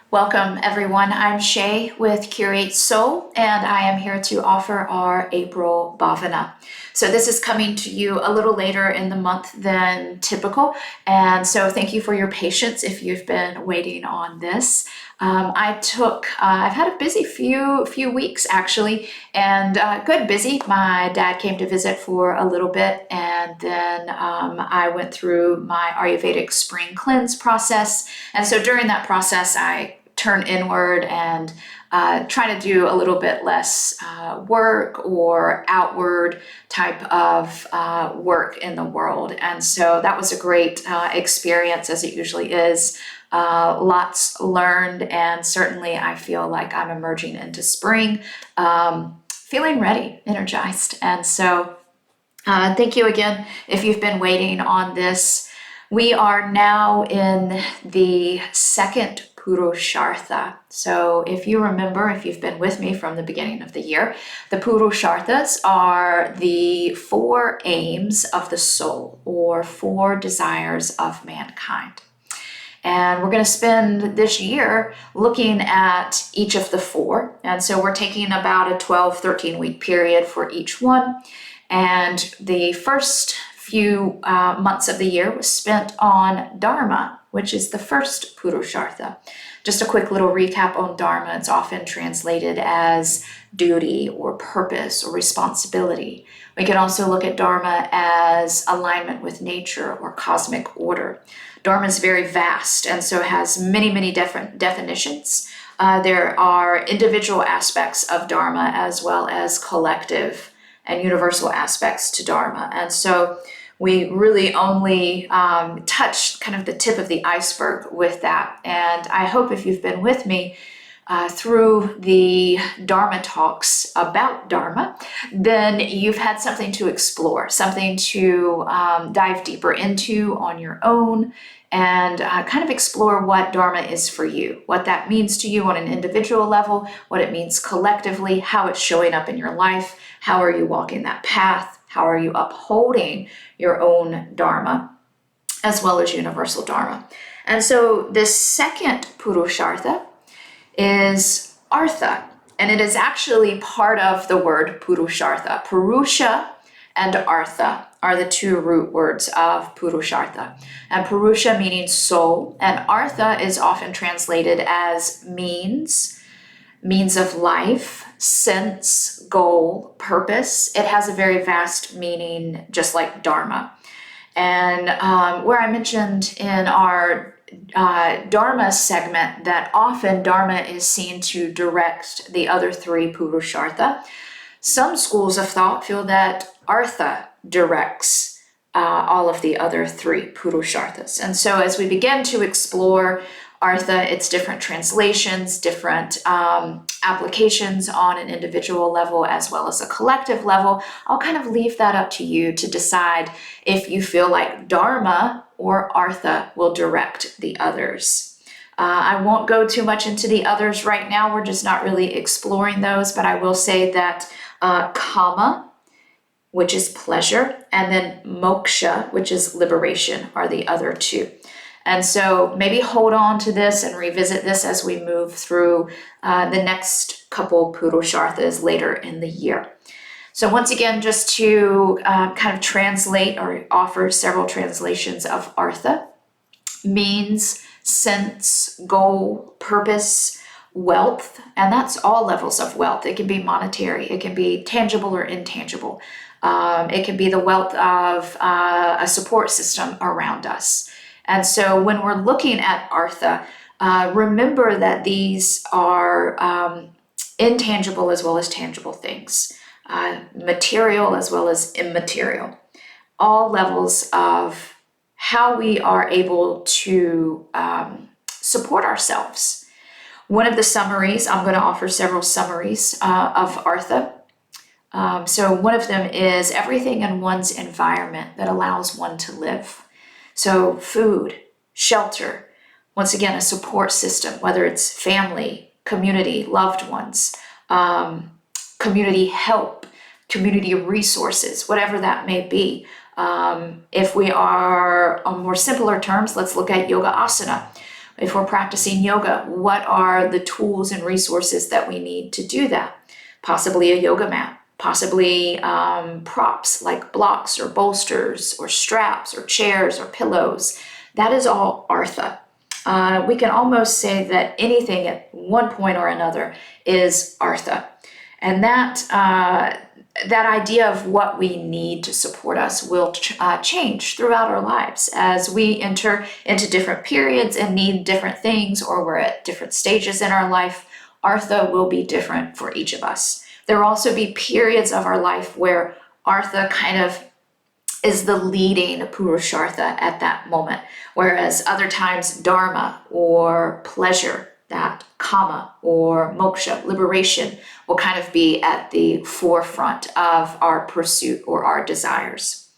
Welcome everyone, I'm Shay with Curate Soul and I am here to offer our April bhavana. So this is coming to you a little later in the month than typical, and so thank you for your patience if you've been waiting on this. I've had a busy few weeks actually, and good busy. My dad came to visit for a little bit, and then I went through my Ayurvedic spring cleanse process, and so during that process I turn inward and try to do a little bit less work or outward type of work in the world. And so that was a great experience, as it usually is. Lots learned, and certainly I feel like I'm emerging into spring, feeling ready, energized. And so thank you again if you've been waiting on this. We are now in the second puruṣārtha. So if you remember, if you've been with me from the beginning of the year, the puruṣārthas are the four aims of the soul, or four desires of mankind. And we're going to spend this year looking at each of the four. And so we're taking about a 12-13 week period for each one. And the first few months of the year was spent on dharma, which is the first puruṣārtha. Just a quick little recap on dharma. It's often translated as duty or purpose or responsibility. We can also look at dharma as alignment with nature or cosmic order. Dharma is very vast and so has many different definitions. There are individual aspects of dharma as well as collective and universal aspects to dharma. And so we really only touched kind of the tip of the iceberg with that. And I hope if you've been with me through the Dharma talks about Dharma, then you've had something to explore, something to dive deeper into on your own, and kind of explore what Dharma is for you, what that means to you on an individual level, what it means collectively, how it's showing up in your life, how are you walking that path, how are you upholding your own Dharma, as well as universal Dharma. And so this second puruṣārtha is artha, and it is actually part of the word puruṣārtha. Purusha and artha are the two root words of puruṣārtha. And purusha meaning soul, and artha is often translated as means of life, sense, goal, purpose. It has a very vast meaning, just like dharma. And where I mentioned in our dharma segment that often dharma is seen to direct the other three puruṣārtha, some schools of thought feel that artha directs all of the other three puruṣārthas. And so as we begin to explore artha, its different translations, different applications on an individual level as well as a collective level, I'll kind of leave that up to you to decide if you feel like dharma or artha will direct the others. I won't go too much into the others right now. We're just not really exploring those, but I will say that kama, which is pleasure, and then moksha, which is liberation, are the other two. And so maybe hold on to this and revisit this as we move through the next couple puruṣārthas later in the year. So once again, just to kind of translate or offer several translations of artha, means, sense, goal, purpose, wealth, and that's all levels of wealth. It can be monetary, it can be tangible or intangible. It can be the wealth of a support system around us. And so when we're looking at artha, remember that these are intangible as well as tangible things, material as well as immaterial, all levels of how we are able to support ourselves. One of the summaries, I'm going to offer several summaries of artha. So one of them is everything in one's environment that allows one to live. So food, shelter, once again, a support system, whether it's family, community, loved ones, community help, community resources, whatever that may be. If we are on more simpler terms, let's look at yoga asana, If we're practicing yoga, what are the tools and resources that we need to do that? Possibly a yoga mat, possibly props like blocks or bolsters or straps or chairs or pillows. That is all artha. We can almost say that anything at one point or another is artha. And that idea of what we need to support us will change throughout our lives as we enter into different periods and need different things, or we're at different stages in our life. Artha will be different for each of us. There will also be periods of our life where artha kind of is the leading puruṣārtha at that moment, whereas other times dharma or pleasure, that kama or moksha, liberation, will kind of be at the forefront of our pursuit or our desires.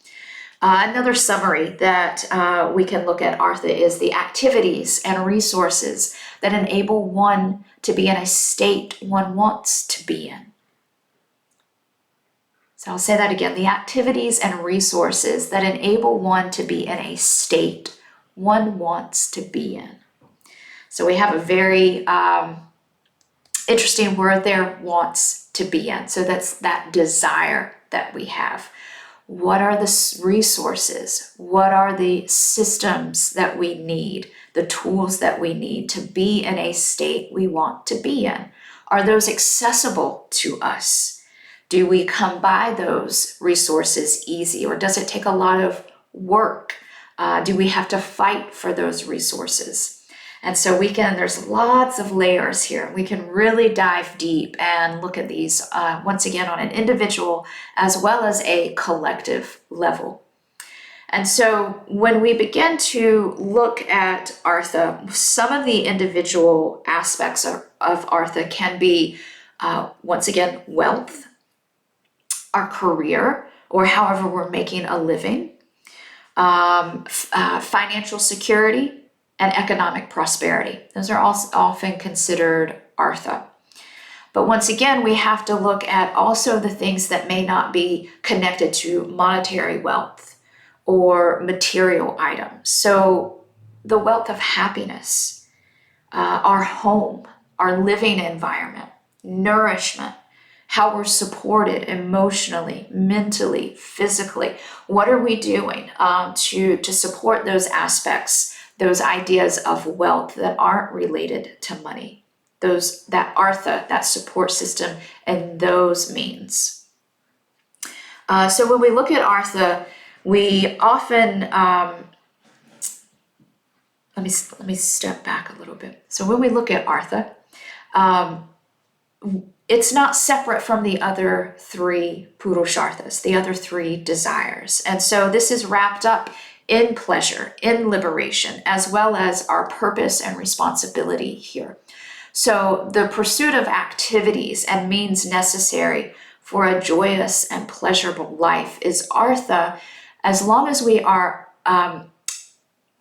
Another summary that we can look at artha is the activities and resources that enable one to be in a state one wants to be in. So I'll say that again, the activities and resources that enable one to be in a state one wants to be in. So we have a very interesting word there, wants to be in. So that's that desire that we have. What are the resources? What are the systems that we need, the tools that we need to be in a state we want to be in? Are those accessible to us? Do we come by those resources easy, or does it take a lot of work? Do we have to fight for those resources? And so there's lots of layers here. We can really dive deep and look at these once again on an individual as well as a collective level. And so when we begin to look at artha, some of the individual aspects of artha can be, once again, wealth, our career, or however we're making a living, financial security, and economic prosperity. Those are also often considered artha. But once again, we have to look at also the things that may not be connected to monetary wealth or material items. So the wealth of happiness, our home, our living environment, nourishment, how we're supported emotionally, mentally, physically. What are we doing to support those aspects, those ideas of wealth that aren't related to money? That artha, that support system, and those means. So when we look at artha, we often, let me step back a little bit. So when we look at artha, it's not separate from the other three puruṣārthas, the other three desires. And so this is wrapped up in pleasure, in liberation, as well as our purpose and responsibility here. So the pursuit of activities and means necessary for a joyous and pleasurable life is artha, as long as we are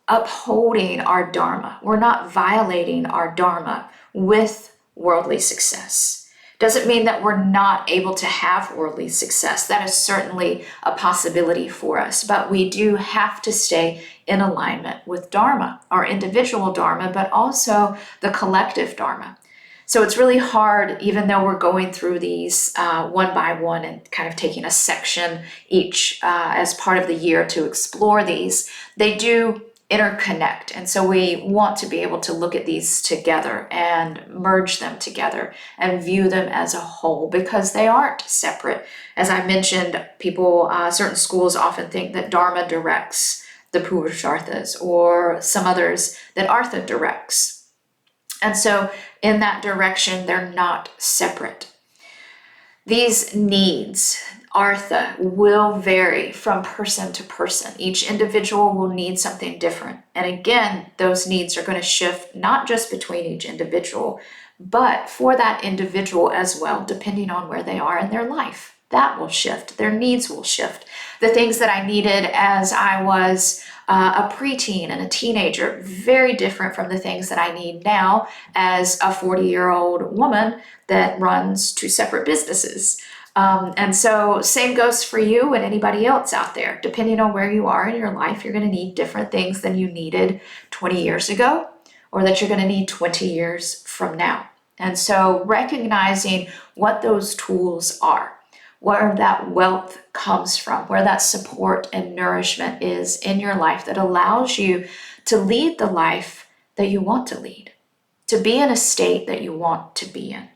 upholding our dharma. We're not violating our dharma with worldly success. Doesn't mean that we're not able to have worldly success. That is certainly a possibility for us, but we do have to stay in alignment with dharma, our individual dharma, but also the collective dharma. So it's really hard, even though we're going through these one by one and kind of taking a section each as part of the year to explore these, they do interconnect. And so we want to be able to look at these together and merge them together and view them as a whole, because they aren't separate. As I mentioned, certain schools often think that dharma directs the puruṣārthas, or some others that artha directs. And so in that direction, they're not separate. These needs, artha, will vary from person to person. Each individual will need something different. And again, those needs are going to shift not just between each individual, but for that individual as well, depending on where they are in their life. That will shift. Their needs will shift. The things that I needed as I was a preteen and a teenager, very different from the things that I need now as a 40-year-old woman that runs two separate businesses. And so same goes for you and anybody else out there. Depending on where you are in your life, you're going to need different things than you needed 20 years ago, or that you're going to need 20 years from now. And so recognizing what those tools are, where that wealth comes from, where that support and nourishment is in your life that allows you to lead the life that you want to lead, to be in a state that you want to be in.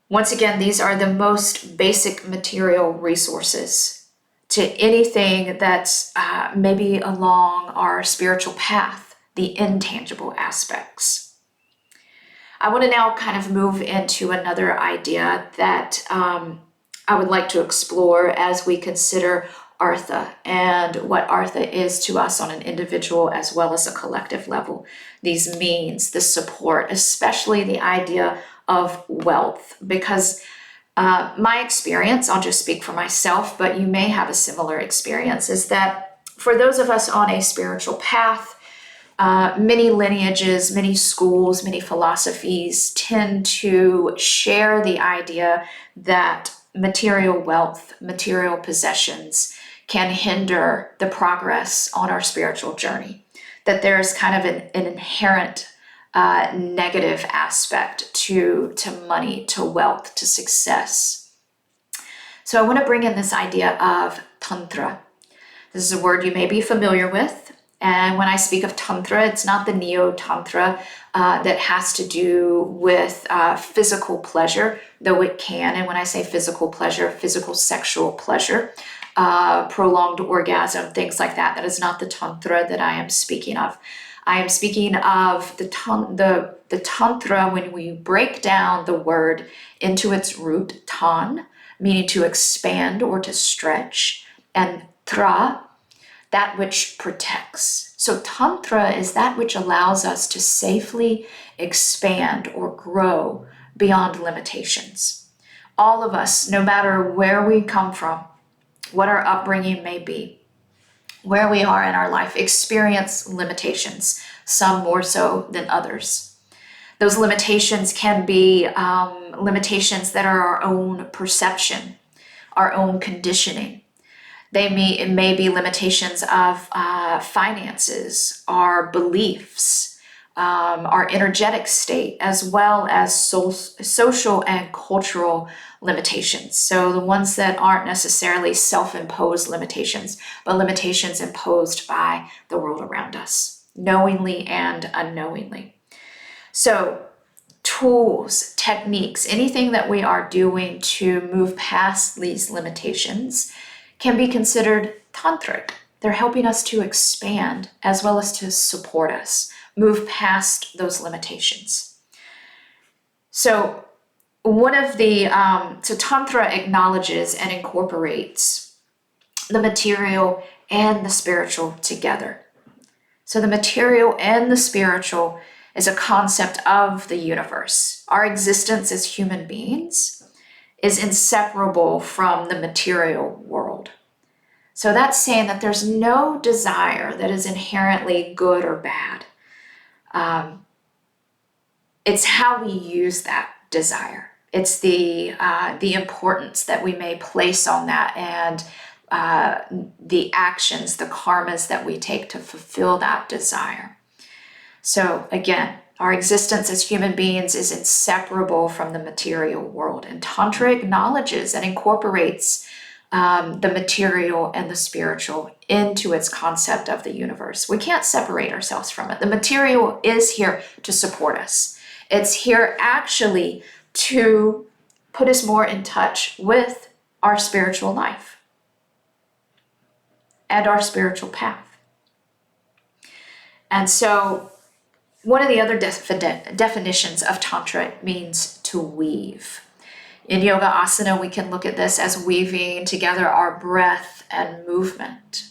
Once again, these are the most basic material resources to anything that's maybe along our spiritual path, the intangible aspects. I want to now kind of move into another idea that I would like to explore as we consider artha and what artha is to us on an individual as well as a collective level. These means, the support, especially the idea of wealth, because my experience, I'll just speak for myself, but you may have a similar experience, is that for those of us on a spiritual path, many lineages, many schools, many philosophies tend to share the idea that material wealth, material possessions can hinder the progress on our spiritual journey, that there's kind of an inherent negative aspect to money, to wealth, to success. So I want to bring in this idea of tantra. This is a word you may be familiar with. And when I speak of tantra, it's not the neo-tantra that has to do with physical pleasure, though it can. And when I say physical pleasure, physical sexual pleasure, prolonged orgasm, things like that, that is not the tantra that I am speaking of. I am speaking of the tantra when we break down the word into its root, tan, meaning to expand or to stretch, and tra, that which protects. So tantra is that which allows us to safely expand or grow beyond limitations. All of us, no matter where we come from, what our upbringing may be, where we are in our life, experience limitations, some more so than others. Those limitations can be limitations that are our own perception, our own conditioning. It may be limitations of finances, our beliefs, our energetic state, as well as social and cultural limitations. So the ones that aren't necessarily self-imposed limitations, but limitations imposed by the world around us, knowingly and unknowingly. So tools, techniques, anything that we are doing to move past these limitations can be considered tantric. They're helping us to expand as well as to support us, move past those limitations. So so Tantra acknowledges and incorporates the material and the spiritual together. So the material and the spiritual is a concept of the universe. Our existence as human beings is inseparable from the material world. So that's saying that there's no desire that is inherently good or bad. It's how we use that desire. It's the importance that we may place on that and the actions, the karmas that we take to fulfill that desire. So again, our existence as human beings is inseparable from the material world. And Tantra acknowledges and incorporates the material and the spiritual into its concept of the universe. We can't separate ourselves from it. The material is here to support us. It's here actually to put us more in touch with our spiritual life and our spiritual path. And so one of the other definitions of Tantra means to weave. In Yoga Asana, we can look at this as weaving together our breath and movement,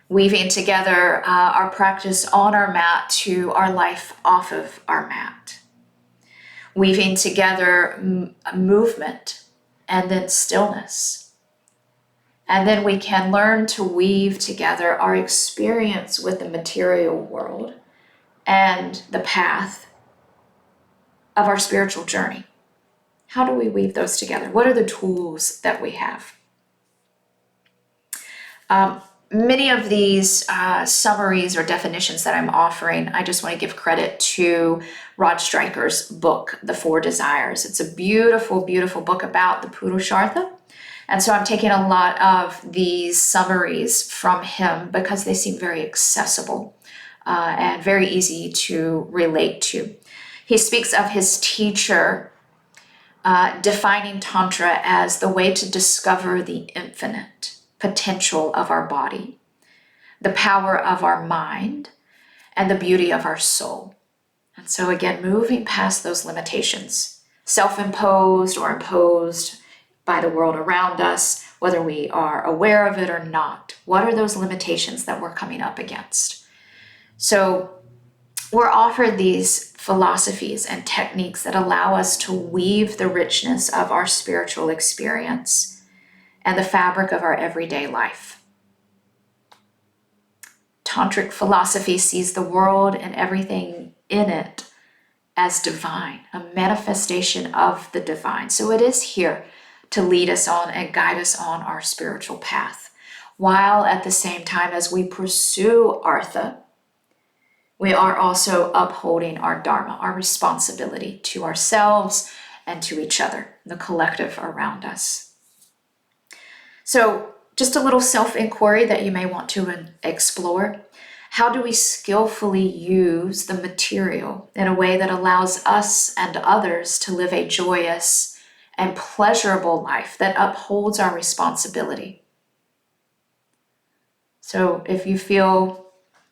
weaving together our practice on our mat to our life off of our mat, weaving together movement and then stillness. And then we can learn to weave together our experience with the material world and the path of our spiritual journey. How do we weave those together? What are the tools that we have? many of these summaries or definitions that I'm offering, I just want to give credit to Rod Stryker's book, The Four Desires. It's a beautiful, beautiful book about the puruṣārtha. And so I'm taking a lot of these summaries from him because they seem very accessible and very easy to relate to. He speaks of his teacher defining tantra as the way to discover the infinite potential of our body, the power of our mind, and the beauty of our soul. And so again, moving past those limitations, self-imposed or imposed by the world around us, whether we are aware of it or not. What are those limitations that we're coming up against? So we're offered these philosophies and techniques that allow us to weave the richness of our spiritual experience and the fabric of our everyday life. Tantric philosophy sees the world and everything in it as divine, a manifestation of the divine. So it is here to lead us on and guide us on our spiritual path, while at the same time as we pursue artha, we are also upholding our dharma, our responsibility to ourselves and to each other, the collective around us. So just a little self-inquiry that you may want to explore. How do we skillfully use the material in a way that allows us and others to live a joyous and pleasurable life that upholds our responsibility? So if you feel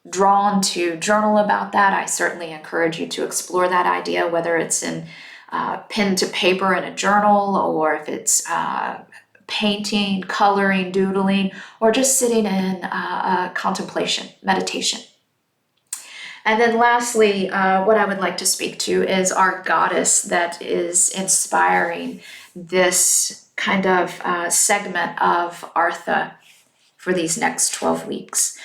drawn to journal about that, I certainly encourage you to explore that idea, whether it's in pen to paper in a journal, or if it's painting, coloring, doodling, or just sitting in contemplation, meditation. And then lastly, what I would like to speak to is our goddess that is inspiring this kind of segment of artha for these next 12 weeks.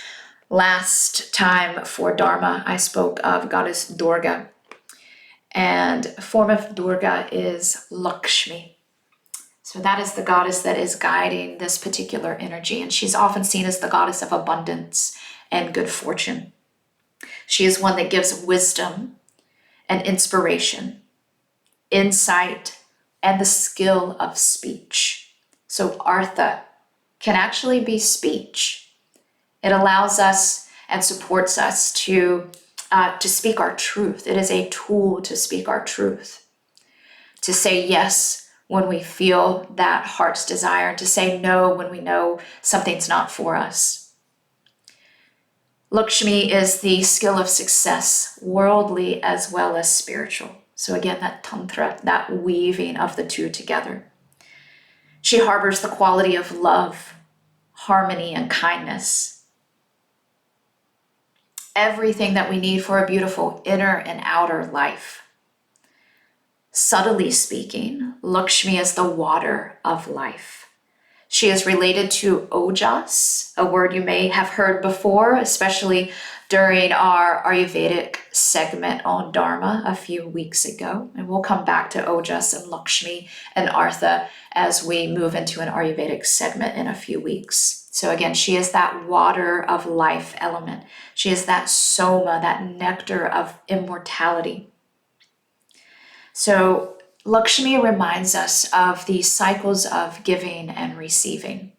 Last time for Dharma, I spoke of goddess Durga, and a form of Durga is Lakṣmī. So that is the goddess that is guiding this particular energy, and she's often seen as the goddess of abundance and good fortune. She is one that gives wisdom and inspiration, insight, and the skill of speech. So artha can actually be speech. It allows us and supports us to speak our truth. It is a tool to speak our truth, to say yes when we feel that heart's desire, to say no when we know something's not for us. Lakṣmī is the skill of success, worldly as well as spiritual. So again, that tantra, that weaving of the two together. She harbors the quality of love, harmony, and kindness. Everything that we need for a beautiful inner and outer life. Subtly speaking, Lakṣmī is the water of life. She is related to ojas, a word you may have heard before, especially during our Ayurvedic segment on Dharma a few weeks ago. And we'll come back to ojas and Lakṣmī and artha as we move into an Ayurvedic segment in a few weeks. So again, she is that water of life element. She is that soma, that nectar of immortality. So Lakṣmī reminds us of the cycles of giving and receiving.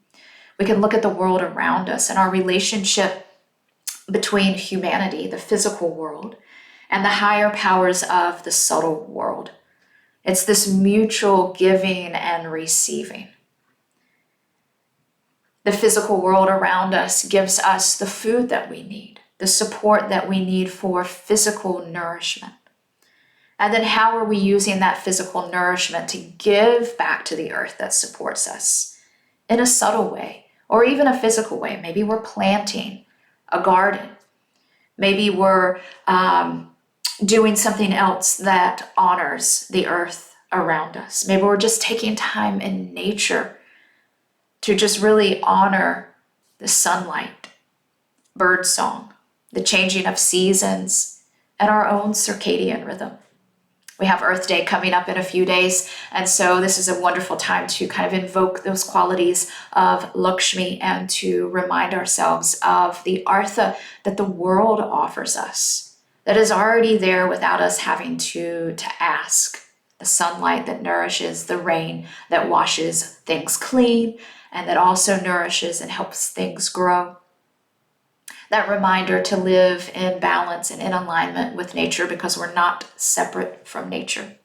We can look at the world around us and our relationship between humanity, the physical world, and the higher powers of the subtle world. It's this mutual giving and receiving. The physical world around us gives us the food that we need, the support that we need for physical nourishment. And then how are we using that physical nourishment to give back to the earth that supports us in a subtle way, or even a physical way? Maybe we're planting a garden. Maybe we're doing something else that honors the earth around us. Maybe we're just taking time in nature to just really honor the sunlight, birdsong, the changing of seasons, and our own circadian rhythm. We have Earth Day coming up in a few days, and so this is a wonderful time to kind of invoke those qualities of Lakṣmī and to remind ourselves of the artha that the world offers us, that is already there without us having to ask. The sunlight that nourishes, the rain that washes things clean, and that also nourishes and helps things grow. That reminder to live in balance and in alignment with nature because we're not separate from nature.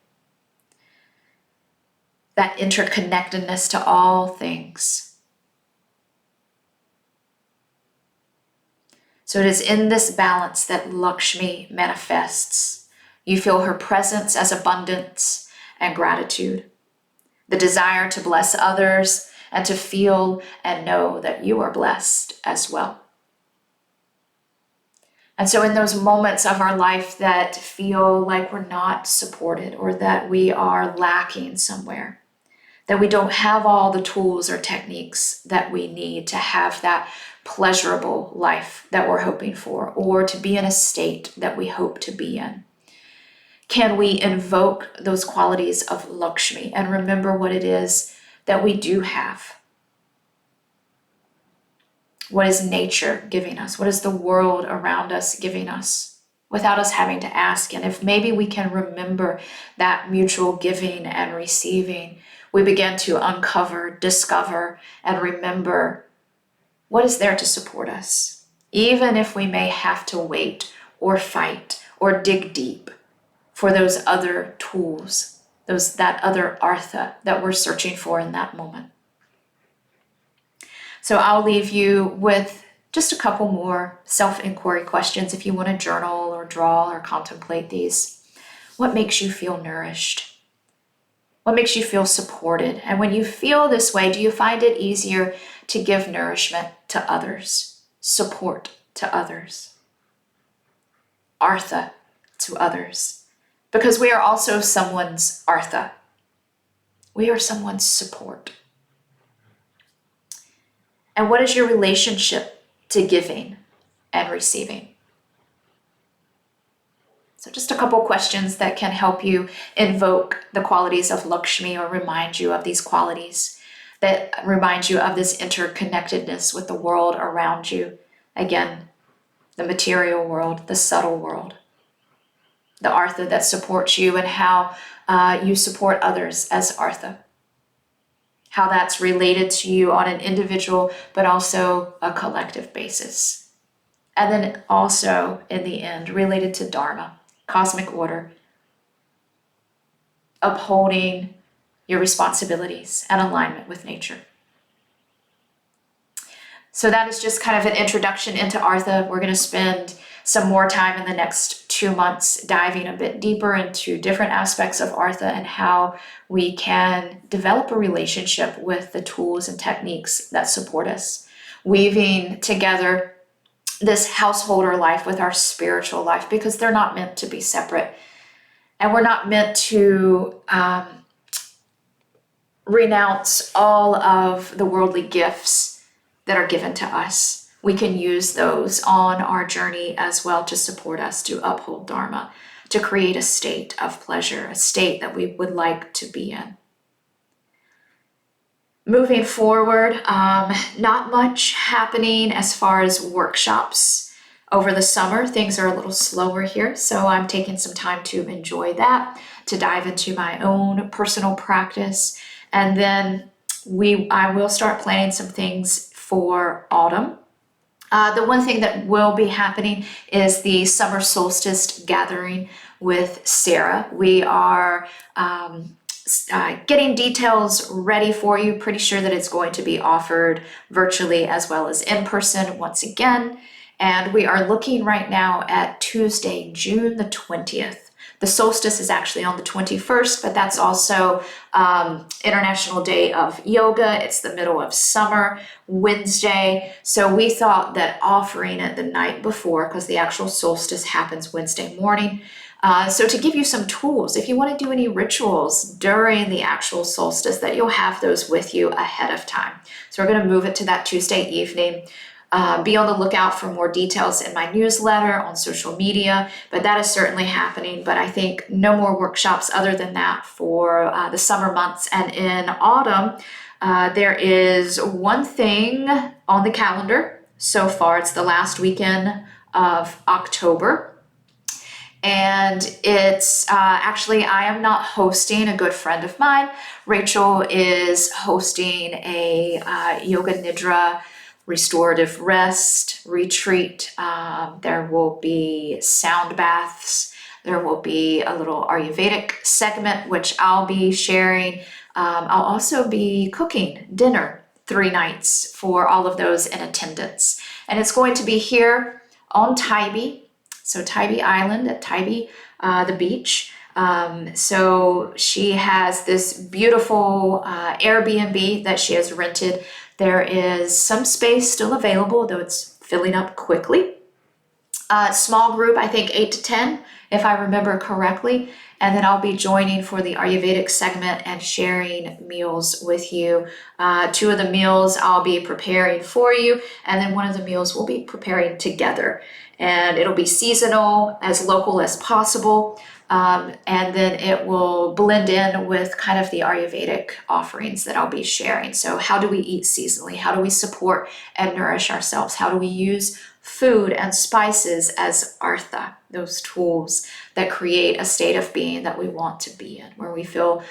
That interconnectedness to all things. So it is in this balance that Lakṣmī manifests. You feel her presence as abundance and gratitude, the desire to bless others and to feel and know that you are blessed as well. And so in those moments of our life that feel like we're not supported or that we are lacking somewhere, that we don't have all the tools or techniques that we need to have that pleasurable life that we're hoping for, or to be in a state that we hope to be in, can we invoke those qualities of Lakṣmī and remember what it is that we do have? What is nature giving us? What is the world around us giving us without us having to ask? And if maybe we can remember that mutual giving and receiving, we begin to uncover, discover, and remember what is there to support us, even if we may have to wait or fight or dig deep for those other tools, that other artha that we're searching for in that moment. So I'll leave you with just a couple more self-inquiry questions if you want to journal or draw or contemplate these. What makes you feel nourished? What makes you feel supported? And when you feel this way, do you find it easier to give nourishment to others, support to others, artha to others? Because we are also someone's artha. We are someone's support. And what is your relationship to giving and receiving? So just a couple questions that can help you invoke the qualities of Lakṣmī or remind you of these qualities, that remind you of this interconnectedness with the world around you. Again, the material world, the subtle world, the artha that supports you and how you support others as artha. How that's related to you on an individual, but also a collective basis. And then also, in the end, related to Dharma, cosmic order, upholding your responsibilities and alignment with nature. So that is just kind of an introduction into artha. We're going to spend some more time in the next 2 months diving a bit deeper into different aspects of artha and how we can develop a relationship with the tools and techniques that support us, weaving together this householder life with our spiritual life, because they're not meant to be separate. And we're not meant to renounce all of the worldly gifts that are given to us. We can use those on our journey as well to support us to uphold Dharma, to create a state of pleasure, a state that we would like to be in. Moving forward, not much happening as far as workshops over the summer. Things are a little slower here, so I'm taking some time to enjoy that, to dive into my own personal practice, and then I will start planning some things for autumn. The one thing that will be happening is the summer solstice gathering with Sarah. We are getting details ready for you. Pretty sure that it's going to be offered virtually as well as in person once again. And we are looking right now at Tuesday, June the 20th. The solstice is actually on the 21st, but that's also International Day of Yoga. It's the middle of summer, Wednesday. So we thought that offering it the night before, because the actual solstice happens Wednesday morning. So to give you some tools, if you want to do any rituals during the actual solstice, that you'll have those with you ahead of time. So we're going to move it to that Tuesday evening. Be on the lookout for more details in my newsletter, on social media, but that is certainly happening. But I think no more workshops other than that for the summer months. And in autumn, there is one thing on the calendar so far. It's the last weekend of October. And it's actually, I am not hosting. A good friend of mine, Rachel, is hosting a yoga nidra restorative rest retreat. There will be sound baths. There will be a little Ayurvedic segment, which I'll be sharing. I'll also be cooking dinner 3 nights for all of those in attendance. And it's going to be here on Tybee. So Tybee Island at Tybee, the beach. So she has this beautiful Airbnb that she has rented. There is some space still available, though it's filling up quickly. Small group, I think 8 to 10, if I remember correctly. And then I'll be joining for the Ayurvedic segment and sharing meals with you. 2 of the meals I'll be preparing for you, and then 1 of the meals we'll be preparing together. And it'll be seasonal, as local as possible. And then it will blend in with kind of the Ayurvedic offerings that I'll be sharing. So how do we eat seasonally? How do we support and nourish ourselves? How do we use food and spices as artha, those tools that create a state of being that we want to be in, where we feel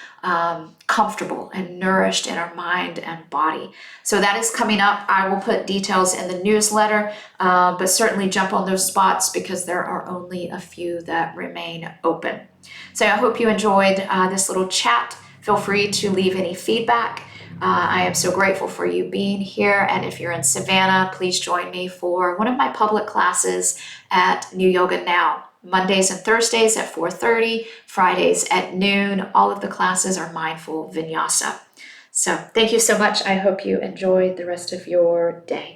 comfortable and nourished in our mind and body. So that is coming up. I will put details in the newsletter, but certainly jump on those spots because there are only a few that remain open. So I hope you enjoyed this little chat. Feel free to leave any feedback. I am so grateful for you being here. And if you're in Savannah, please join me for one of my public classes at New Yoga Now. Mondays and Thursdays at 4:30, Fridays at noon. All of the classes are mindful vinyasa. So thank you so much. I hope you enjoy the rest of your day.